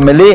MLA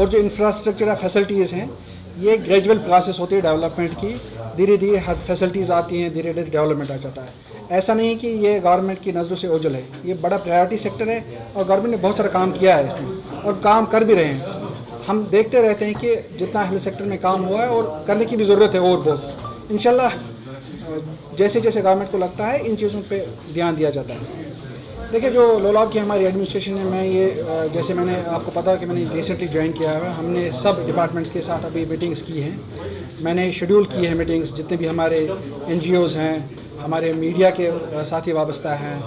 اور جو infrastructure یا فیسلٹیز ہیں یہ گریجول پروسیس ہوتی ہے ڈیولپمنٹ کی، دھیرے دھیرے ہر فیسلٹیز آتی ہیں، دھیرے دھیرے ڈیولپمنٹ آ جاتا ہے. ایسا نہیں کہ یہ گورنمنٹ کی نظروں سے اوجھل ہے، یہ بڑا پرائیورٹی سیکٹر ہے اور گورنمنٹ نے بہت سارا کام کیا ہے اس میں اور کام کر بھی رہے ہیں. ہم دیکھتے رہتے ہیں کہ جتنا ہیلتھ سیکٹر میں کام ہوا ہے اور کرنے کی بھی ضرورت ہے اور بہت. انشاءاللہ جیسے جیسے گورنمنٹ کو لگتا ہے ان چیزوں پہ دھیان دیا جاتا ہے. دیکھیں جو لولاب کی ہماری ایڈمنسٹریشن ہے، میں یہ جیسے میں نے آپ کو پتا کہ میں نے ریسنٹلی جوائن کیا ہے، ہم نے سب ڈپارٹمنٹس کے ساتھ ابھی میٹنگز کی ہیں. میں نے شیڈول کی ہے میٹنگز، جتنے بھی ہمارے این جی اوز ہیں، ہمارے میڈیا کے ساتھی وابستہ ہیں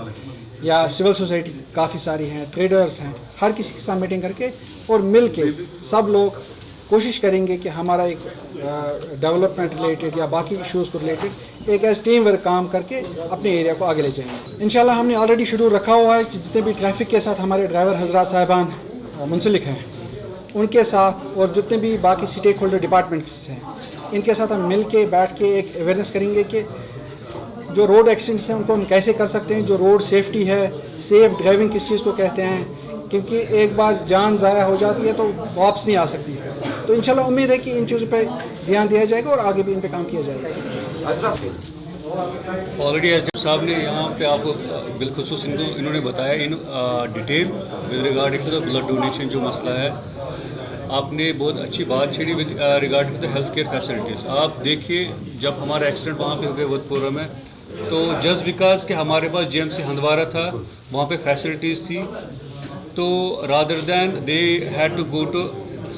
یا سول سوسائٹی کافی ساری ہیں، ٹریڈرز ہیں، ہر کسی کے ساتھ میٹنگ کر کے اور مل کے سب لوگ کوشش کریں گے کہ ہمارا ایک ڈیولپمنٹ ریلیٹڈ یا باقی ایشوز کو ریلیٹڈ ایک ایز ٹیم ورک کام کر کے اپنے ایریا کو آگے لے جائیں گے. انشاءاللہ ہم نے آلریڈی شیڈول رکھا ہوا ہے کہ جتنے بھی ٹریفک کے ساتھ ہمارے ڈرائیور حضرات صاحبان منسلک ہیں ان کے ساتھ اور جتنے بھی باقی اسٹیک ہولڈر ڈپارٹمنٹس ہیں ان کے ساتھ ہم مل کے بیٹھ کے ایک اویئرنیس کریں گے کہ جو روڈ ایکسیڈنٹس ہیں ان کو ہم کیسے کر سکتے ہیں، جو روڈ سیفٹی ہے، سیف ڈرائیونگ کس چیز کو کہتے ہیں، کیونکہ ایک بار جان ضائع ہو جاتی ہے تو واپس نہیں آ سکتی. تو انشاءاللہ امید ہے کہ ان چیزوں پہ دھیان دیا جائے گا اور آگے بھی ان پہ کام کیا جائے گا. آلریڈی ایس ڈی صاحب نے یہاں پہ آپ کو بالخصوص انہوں نے بتایا in detail with regarding to the blood donation جو مسئلہ ہے. آپ نے بہت اچھی بات چھیڑی with regarding to the health care facilities. آپ دیکھیے جب ہمارا ایکسیڈنٹ وہاں پہ ہو گیا ودھپورہ میں تو جسٹ بیکاز کہ ہمارے پاس جی ایم سی ہندوارہ تھا، وہاں پہ فیسلٹیز تھی، تو rather than they had to go to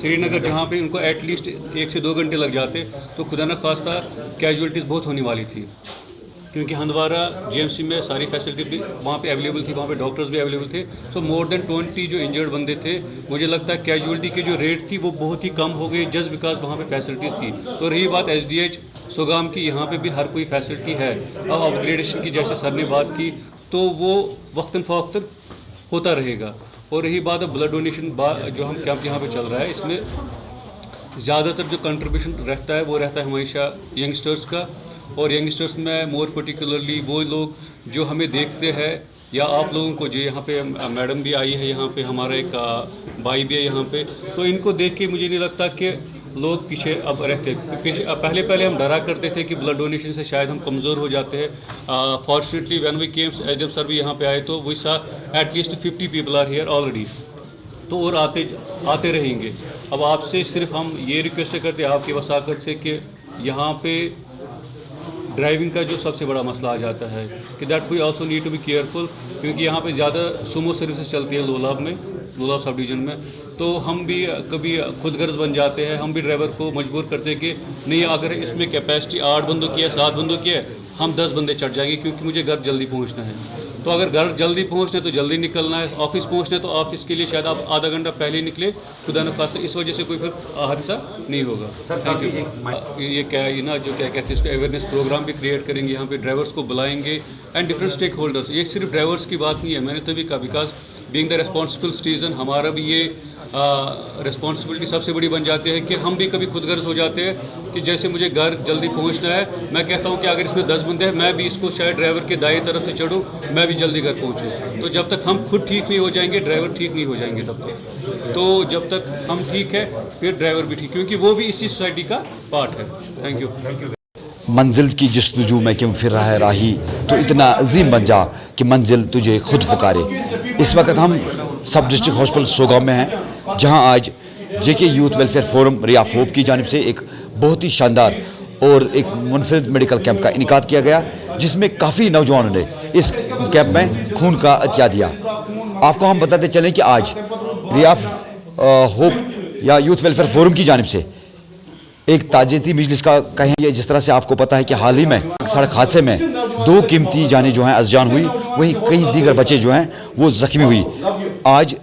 Srinagar جہاں پہ ان کو ایٹ لیسٹ 1 سے 2 گھنٹے لگ جاتے تو خدا نخواستہ کیجولیٹیز بہت ہونے والی تھی. کیونکہ ہندوارہ جی ایم سی میں ساری فیسلٹی بھی وہاں پہ اویلیبل تھی، وہاں پہ ڈاکٹرز بھی اویلیبل تھے. سو مور دین 20 جو انجرڈ بندے تھے. مجھے لگتا ہے کیجولیٹی کی جو ریٹ تھی وہ بہت ہی کم ہو گئی جسٹ بیکاز وہاں پہ فیسلٹیز تھی. تو رہی بات ایس ڈی ایچ سوگام کی، یہاں پہ بھی ہر کوئی فیسلٹی ہے. اب اپ گریڈیشن کی جیسے سر نے بات کی تو وہ وقتاً فوقتاً ہوتا رہے گا. اور رہی بات اب بلڈ ڈونیشن جو ہم کیمپ یہاں پہ چل رہا ہے، اس میں زیادہ تر جو کنٹریبیوشن رہتا ہے وہ رہتا ہے ہمیشہ ینگسٹرز کا. اور ینگسٹرز میں مور پرٹیکولرلی وہ لوگ جو ہمیں دیکھتے ہیں یا آپ لوگوں کو جو یہاں پہ میڈم بھی آئی ہے، یہاں پہ ہمارا ایک بھائی بھی ہے یہاں پہ، تو ان کو دیکھ کے مجھے نہیں لگتا کہ لوگ پیچھے اب رہتے. پہلے ہم ڈرا کرتے تھے کہ بلڈ ڈونیشن سے شاید ہم کمزور ہو جاتے ہیں. Fortunately when we came S D M sir بھی یہاں پہ آئے تو we saw at least 50 people are here already. تو اور آتے رہیں گے. اب آپ سے صرف ہم یہ ریکویسٹ کرتے ہیں آپ کی وساقت سے کہ یہاں پہ ڈرائیونگ کا جو سب سے بڑا مسئلہ آ جاتا ہے کہ that we also need to be careful. کیونکہ یہاں پہ زیادہ سومو سروسز چلتی ہیں لولاب سب ڈویژن میں. تو ہم بھی کبھی خود غرض بن جاتے ہیں، ہم بھی ڈرائیور کو مجبور کرتے ہیں کہ نہیں اگر اس میں کیپیسٹی 8 بندوں کی ہے 7 بندوں کی ہے ہم 10 بندے چڑھ جائیں گے کیونکہ مجھے گھر جلدی پہنچنا ہے. تو اگر گھر جلدی پہنچنا ہے تو جلدی نکلنا ہے، آفس پہنچنا ہے تو آفس کے لیے شاید آپ آدھا گھنٹہ پہلے نکلے، خدا نخواستہ اس وجہ سے کوئی پھر حادثہ نہیں ہوگا. Thank you. یہ کیا ہے نا جو کیا کہتے ہیں اس کا اویئرنیس پروگرام بھی کریٹ کریں گے، یہاں پہ ڈرائیورس کو بلائیں گے اینڈ ڈفرینٹ اسٹیک ہولڈرس. یہ صرف ڈرائیورس کی بات نہیں ہے، میں نے تبھی کہا because being the responsible citizen ہمارا بھی یہ رسپانسبلٹی سب سے بڑی بن جاتی ہے کہ ہم بھی کبھی خود غرض ہو جاتے ہیں کہ جیسے مجھے گھر جلدی پہنچنا ہے، میں کہتا ہوں کہ اگر اس میں 10 بندے ہیں میں بھی اس کو شاید ڈرائیور کے دائیں طرف سے چڑھوں، میں بھی جلدی گھر پہنچوں. تو جب تک ہم خود ٹھیک نہیں ہو جائیں گے ڈرائیور ٹھیک نہیں ہو جائیں گے تب تک. تو جب تک ہم ٹھیک ہے پھر ڈرائیور بھی ٹھیک، کیونکہ وہ بھی اسی سوسائٹی کا پارٹ ہے. Thank you. منزل کی جستجو میں کیوں پھر رہا ہے راہی، تو اتنا عظیم بن جا کہ منزل تجھے خود پکارے. اس وقت ہم سب ڈسٹرکٹ ہاسپٹل سوگام میں ہیں، جہاں آج جے کے یوتھ ویلفیئر فورم ریاف ہوپ کی جانب سے ایک بہت ہی شاندار اور ایک منفرد میڈیکل کیمپ کا انعقاد کیا گیا، جس میں کافی نوجوانوں نے اس کیمپ میں خون کا عطیہ دیا. آپ کو ہم بتاتے چلیں کہ آج ریاف ہوپ یا یوتھ ویلفیئر فورم کی جانب سے ایک تعزیتی مجلس کا کہیں گے، جس طرح سے آپ کو پتہ ہے کہ حال ہی میں سڑک حادثے میں 2 قیمتی جانیں جو ہیں ازجان ہوئی، وہیں کئی دیگر بچے جو ہیں وہ زخمی ہوئی. آج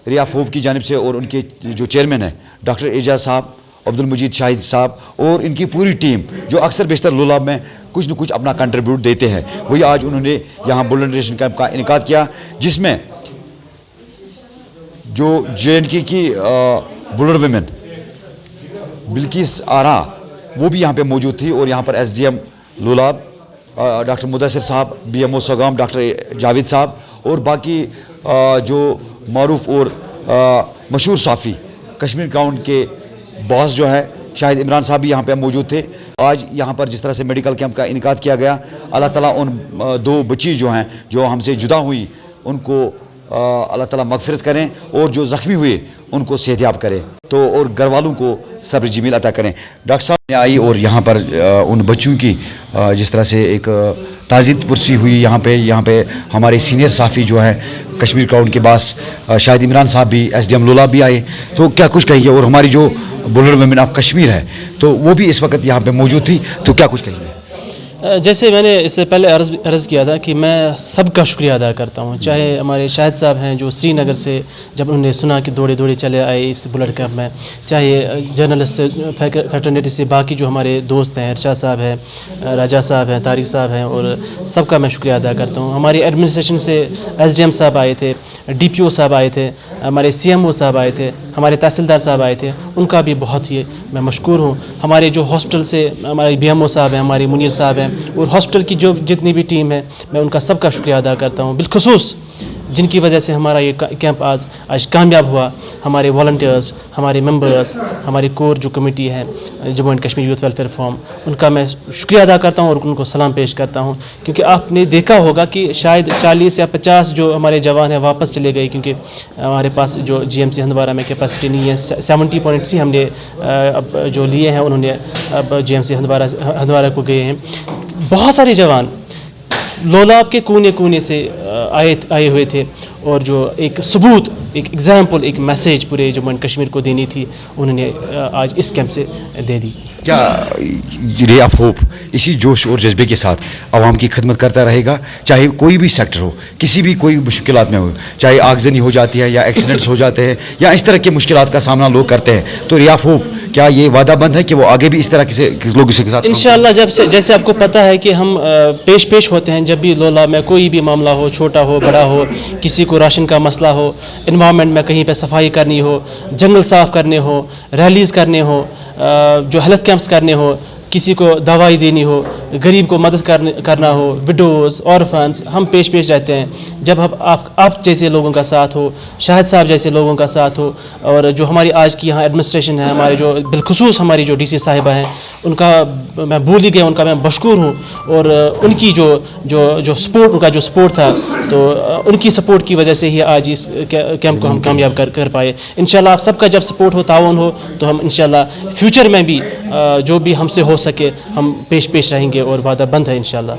ریاف ہوپ کی جانب سے اور ان کے جو چیئرمین ہیں ڈاکٹر اعجاز صاحب، عبد المجید شاہد صاحب اور ان کی پوری ٹیم جو اکثر بیشتر لولاب میں کچھ نہ کچھ اپنا کنٹریبیوٹ دیتے ہیں، وہی آج انہوں نے یہاں بلڈ ڈونیشن کیمپ کا انعقاد کیا، جس میں جو JNK کی بلڈ ویمن بلکیس آرا وہ بھی یہاں پہ موجود تھی، اور یہاں پر SDM لولاب ڈاکٹر مدثر صاحب، BMO سوگام ڈاکٹر جاوید صاحب اور باقی جو معروف اور مشہور صحافی کشمیر گراؤنڈ کے باس جو ہے شاہد عمران صاحب بھی یہاں پہ موجود تھے. آج یہاں پر جس طرح سے میڈیکل کیمپ کا انعقاد کیا گیا, اللہ تعالیٰ ان 2 بچی جو ہیں جو ہم سے جدا ہوئی ان کو اللہ تعالیٰ مغفرت کریں, اور جو زخمی ہوئے ان کو صحت یاب کرے, تو اور گھر والوں کو صبر جمیل عطا کریں. ڈاکٹر صاحب نے آئی اور یہاں پر ان بچوں کی جس طرح سے ایک تعزیت پرسی ہوئی یہاں پہ ہمارے سینئر صحافی جو ہے کشمیر گراؤنڈ کے باس شاہد عمران صاحب بھی, SDM لولا بھی آئے, تو کیا کچھ کہیں گے؟ اور ہماری جو بولر ویمن آف کشمیر ہے تو وہ بھی اس وقت یہاں پہ موجود تھی, تو کیا کچھ کہیں گے؟ جیسے میں نے اس سے پہلے عرض کیا تھا کہ میں سب کا شکریہ ادا کرتا ہوں, چاہے ہمارے شاہد صاحب ہیں جو سری نگر سے جب انہوں نے سنا کہ دوڑے چلے آئے اس بلٹ کیمپ میں, چاہے جرنلسٹ سے فیٹرنیٹی سے باقی جو ہمارے دوست ہیں, ارشاد صاحب ہیں, راجہ صاحب ہیں, طارق صاحب ہیں, اور سب کا میں شکریہ ادا کرتا ہوں. ہماری ایڈمنسٹریشن سے SDM صاحب آئے تھے, DPO صاحب آئے تھے, ہمارے CMO صاحب آئے تھے, ہمارے تحصیلدار صاحب آئے تھے, ان کا بھی بہت ہی میں مشکور ہوں. ہمارے جو ہاسپٹل سے ہمارے BMO صاحب ہیں, ہمارے منیر صاحب ہیں, اور ہاسپٹل کی جو جتنی بھی ٹیم ہے میں ان کا سب کا شکریہ ادا کرتا ہوں, بالخصوص جن کی وجہ سے ہمارا یہ کیمپ آج کامیاب ہوا. ہمارے والنٹیئرز, ہمارے ممبرز, ہماری کور جو کمیٹی ہے Jammu and Kashmir youth welfare forum, ان کا میں شکریہ ادا کرتا ہوں اور ان کو سلام پیش کرتا ہوں, کیونکہ آپ نے دیکھا ہوگا کہ شاید 40 یا 50 جو ہمارے جوان ہیں واپس چلے گئے, کیونکہ ہمارے پاس جو GMC ہندوارہ میں کیپیسٹی نہیں ہے. 70.3 ہم نے اب جو لیے ہیں, انہوں نے اب GMC ہندوارہ کو گئے ہیں. بہت سارے جوان لولاب کے کونے سے آئے ہوئے تھے, اور جو ایک ثبوت, ایک ایگزامپل, ایک میسیج پورے جموں اینڈ کشمیر کو دینی تھی, انہوں نے آج اس کیمپ سے دے دی. کیا رے آف ہوپ اسی جوش اور جذبے کے ساتھ عوام کی خدمت کرتا رہے گا, چاہے کوئی بھی سیکٹر ہو, کسی بھی کوئی مشکلات میں ہو, چاہے آگزنی ہو جاتی ہے یا ایکسیڈنٹس ہو جاتے ہیں یا اس طرح کے مشکلات کا سامنا لوگ کرتے ہیں, تو رے آف ہوپ کیا یہ وعدہ بند ہے کہ وہ آگے بھی اس طرح کے لوگوں کے ساتھ انشاءاللہ جیسے آپ کو پتہ ہے کہ ہم پیش ہوتے ہیں جب بھی لولا میں کوئی بھی معاملہ ہو, چھوٹا ہو بڑا ہو, کسی کو راشن کا مسئلہ ہو, انوائرمنٹ میں کہیں پہ صفائی کرنی ہو, جنگل صاف کرنے ہو, ریلیز کرنے ہو, جو ہیلتھ کیمپس کرنے ہو, کسی کو دوائی دینی ہو, غریب کو مدد کرنا ہو, وڈوز, اورفنس, ہم پیش رہتے ہیں. جب آپ جیسے لوگوں کا ساتھ ہو, شاہد صاحب جیسے لوگوں کا ساتھ ہو, اور جو ہماری آج کی یہاں ایڈمنسٹریشن ہے, ہمارے جو بالخصوص ہماری جو DC صاحبہ ہیں, ان کا میں بھول ہی گیا, ان کا میں مشکور ہوں. اور ان کی جو سپورٹ, ان کا جو سپورٹ تھا, تو ان کی سپورٹ کی وجہ سے ہی آج اس کیمپ کو ہم کامیاب کر پائے. انشاءاللہ آپ سب کا جب سپورٹ ہو, تعاون ہو, تو ہم انشاءاللہ فیوچر میں بھی جو بھی ہم سے ہو سکے ہم پیش رہیں گے, اور وعدہ بند ہے انشاءاللہ.